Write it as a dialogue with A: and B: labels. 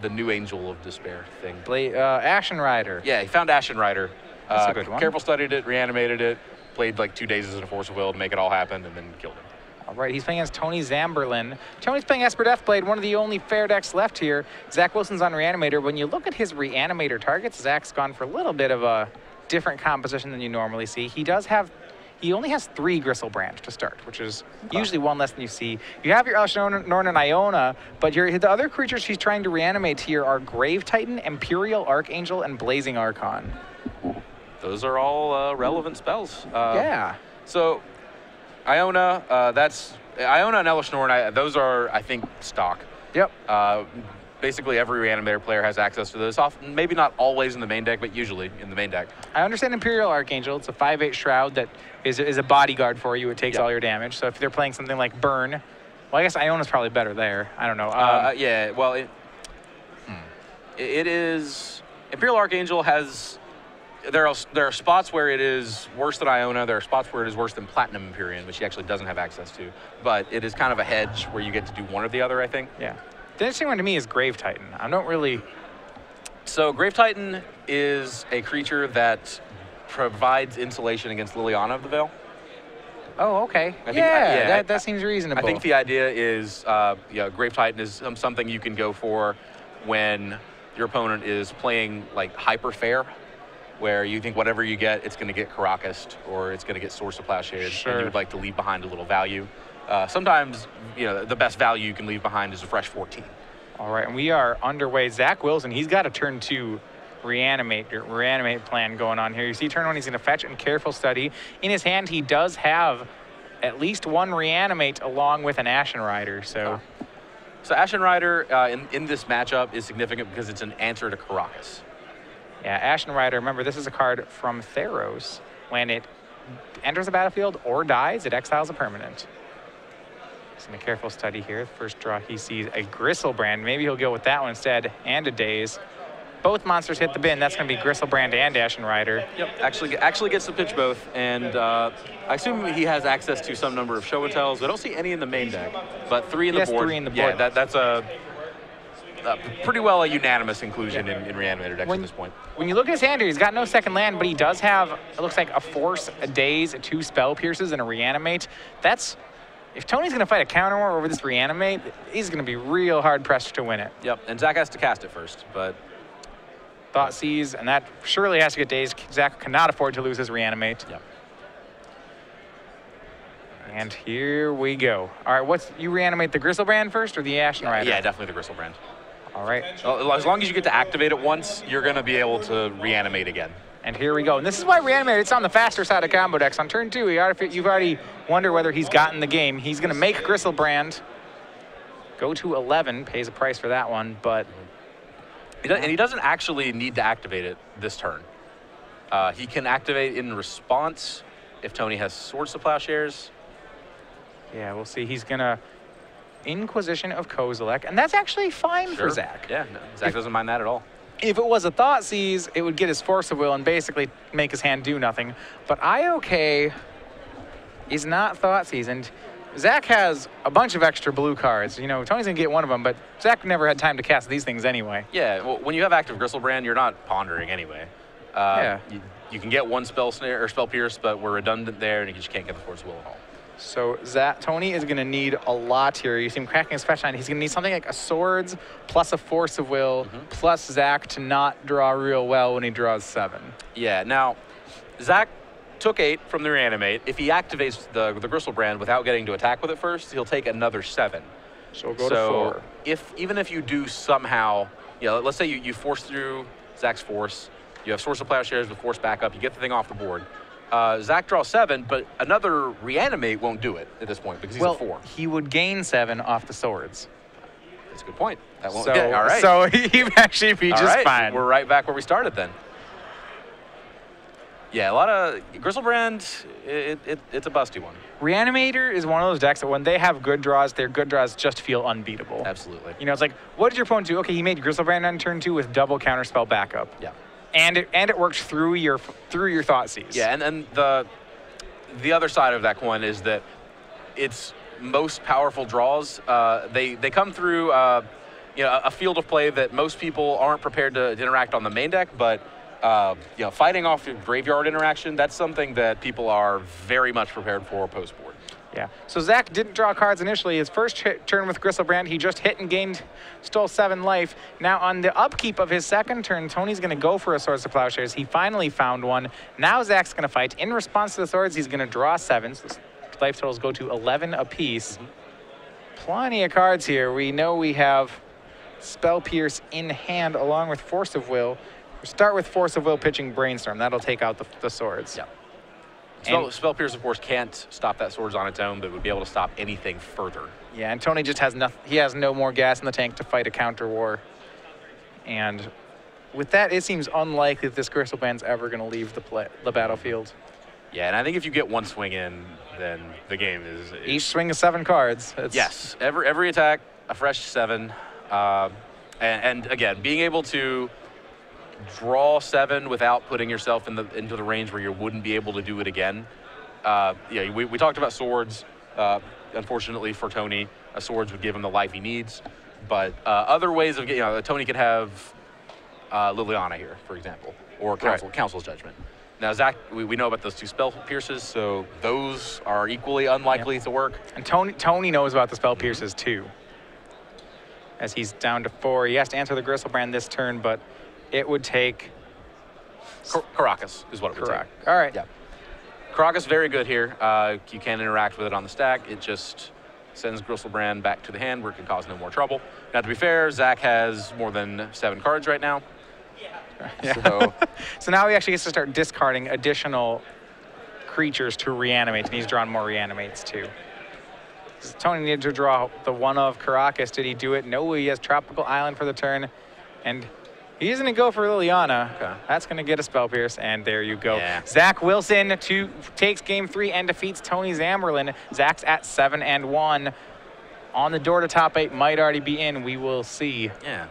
A: the new Angel of Despair thing.
B: Ashen Rider.
A: Yeah, he found Ashen Rider.
B: That's a good one.
A: Careful studied it, reanimated it, played like 2 days as a Force of Will to make it all happen, and then killed him.
B: All right, he's playing against Tony Zamberlan. Tony's playing Esper Deathblade, one of the only fair decks left here. Zach Wilson's on Reanimator. When you look at his Reanimator targets, Zach's gone for a little bit of a different composition than you normally see. He only has 3 Gristlebrand to start, which is usually 1 less than you see. You have your Elesh Norn and Iona, but the other creatures he's trying to reanimate here are Grave Titan, Imperial Archangel, and Blazing Archon.
A: Those are all relevant spells.
B: Yeah.
A: So Iona, Iona and Elesh Norn, those are, I think, stock.
B: Yep.
A: Basically, every Reanimator player has access to this. Often, maybe not always in the main deck, but usually in the main deck.
B: I understand Imperial Archangel. It's a 5/8 Shroud that is a bodyguard for you. It takes all your damage. So if they're playing something like Burn, well, I guess Iona's probably better there. I don't know.
A: Yeah, well, it is... Imperial Archangel has... There are spots where it is worse than Iona. There are spots where it is worse than Platinum Empyrean, which he actually doesn't have access to. But it is kind of a hedge where you get to do one or the other, I think.
B: Yeah. The interesting one to me is Grave Titan. I don't really...
A: So Grave Titan is a creature that provides insulation against Liliana of the Veil.
B: Oh, okay. That seems reasonable.
A: I think the idea is, Grave Titan is something you can go for when your opponent is playing like hyper fair, where you think whatever you get, it's going to get Caracased or it's going to get Source of Plowshares,
B: sure.
A: and you would like to leave behind a little value. Sometimes, the best value you can leave behind is a fresh 14.
B: All right, and we are underway. Zach Wilson, he's got a turn 2 reanimate plan going on here. You see turn 1, he's going to fetch and careful study. In his hand, he does have at least 1 reanimate along with an Ashen Rider. So
A: Ashen Rider in this matchup is significant because it's an answer to Caracas.
B: Yeah, Ashen Rider, remember, this is a card from Theros. When it enters the battlefield or dies, it exiles a permanent. He's in a careful study here. First draw, he sees a Gristlebrand. Maybe he'll go with that one instead, and a Daze. Both monsters hit the bin. That's going to be Gristlebrand and Ashen Rider.
A: Yep, actually gets to pitch both, and I assume he has access to some number of show and tells. I don't see any in the main deck, but 3 in the board.
B: 3 in the board.
A: Yeah, that's a pretty well a unanimous inclusion in Reanimator decks at this point.
B: When you look at his hand here, he's got no second land, but he does have, it looks like a Force, a Daze, 2 Spell Pierces, and a Reanimate. If Tony's going to fight a counter war over this Reanimate, he's going to be real hard-pressed to win it.
A: Yep, and Zack has to cast it first, but...
B: Thought Seize, and that surely has to get dazed. Zack cannot afford to lose his Reanimate.
A: Yep.
B: And here we go. All right, you reanimate the Gristlebrand first or the Ashen Rider?
A: Yeah, definitely the Gristlebrand.
B: All right.
A: As long as you get to activate it once, you're going to be able to reanimate again.
B: And here we go. And this is why Reanimator, it's on the faster side of combo decks. On turn 2, you've already wondered whether he's gotten the game. He's going to make Gristlebrand go to 11, pays a price for that one, but...
A: And he doesn't actually need to activate it this turn. He can activate in response if Tony has Swords to Plowshares.
B: Yeah, we'll see. He's going to Inquisition of Kozilek, and that's actually fine for Zack.
A: Yeah, no, Zack doesn't mind that at all.
B: If it was a Thought Seize, it would get his Force of Will and basically make his hand do nothing. But IOK is not Thought Seize, and Zack has a bunch of extra blue cards. Tony's going to get one of them, but Zack never had time to cast these things anyway.
A: Yeah, well, when you have active Gristlebrand, you're not pondering anyway. You can get 1 Spell Snare or Spell Pierce, but we're redundant there, and you just can't get the Force of Will at all.
B: So Tony is going to need a lot here. You see him cracking his fetch line. He's going to need something like a Swords plus a Force of Will plus Zack to not draw real well when he draws 7.
A: Yeah, now, Zack took 8 from the Reanimate. If he activates the Gristlebrand without getting to attack with it first, he'll take another 7.
B: So we'll go to 4.
A: Even if you do somehow, let's say you force through Zack's Force, you have Source of Plowshares with Force backup, you get the thing off the board. Zack draws 7, but another Reanimate won't do it at this point because he's a 4.
B: He would gain 7 off the Swords.
A: That's a good point. That won't,
B: all
A: right.
B: So he'd actually be just fine.
A: We're right back where we started then. Yeah, a lot of Gristlebrand, it's a busty one.
B: Reanimator is one of those decks that when they have good draws, their good draws just feel unbeatable.
A: Absolutely.
B: It's like, what did your opponent do? Okay, he made Gristlebrand on turn 2 with double counterspell backup.
A: Yeah.
B: And it worked through your Thought Seize.
A: Yeah, and the other side of that coin is that its most powerful draws, they come through, a field of play that most people aren't prepared to interact on the main deck, but fighting off your graveyard interaction, that's something that people are very much prepared for post-board.
B: Yeah. So Zack didn't draw cards initially. His first turn with Gristlebrand, he just hit and stole 7 life. Now on the upkeep of his second turn, Tony's going to go for a Swords to Plowshares. He finally found one. Now Zack's going to fight. In response to the swords, he's going to draw 7. So life totals go to 11 apiece. Plenty of cards here. We know we have Spell Pierce in hand along with Force of Will. We'll start with Force of Will pitching Brainstorm. That'll take out the swords.
A: Yeah. Spell Pierce, of course, can't stop that swords on its own, but would be able to stop anything further.
B: Yeah, and Tony just has nothing. He has no more gas in the tank to fight a counter war. And with that, it seems unlikely that this Gristlebrand's ever going to leave the battlefield.
A: Yeah, and I think if you get one swing in, then the game is...
B: Each swing is 7 cards.
A: Yes, every attack, a fresh 7. And again, being able to draw 7 without putting yourself into the range where you wouldn't be able to do it again. We talked about swords. Unfortunately for Tony, swords would give him the life he needs. But other ways of getting, Tony could have Liliana here, for example, or Council's Judgment. Now, Zack, we know about those 2 Spell Pierces, so those are equally unlikely to work.
B: And Tony knows about the Spell Pierces too. As he's down to 4, he has to answer the Gristlebrand this turn, but it would take...
A: Caracas is what it would take.
B: All right.
A: Yeah. Caracas, very good here. You can interact with it on the stack. It just sends Gristlebrand back to the hand where it can cause no more trouble. Now, to be fair, Zack has more than 7 cards right now.
B: Yeah. So now he actually gets to start discarding additional creatures to reanimate, and he's drawn more reanimates too. Tony needed to draw the one of Caracas. Did he do it? No, he has Tropical Island for the turn, and he's going to go for Liliana.
A: Okay.
B: That's going to get a Spell Pierce, and there you go.
A: Yeah.
B: Zack Wilson takes game 3 and defeats Tony Zamberlan. Zack's at 7-1. On the door to top 8 might already be in. We will see.
A: Yeah.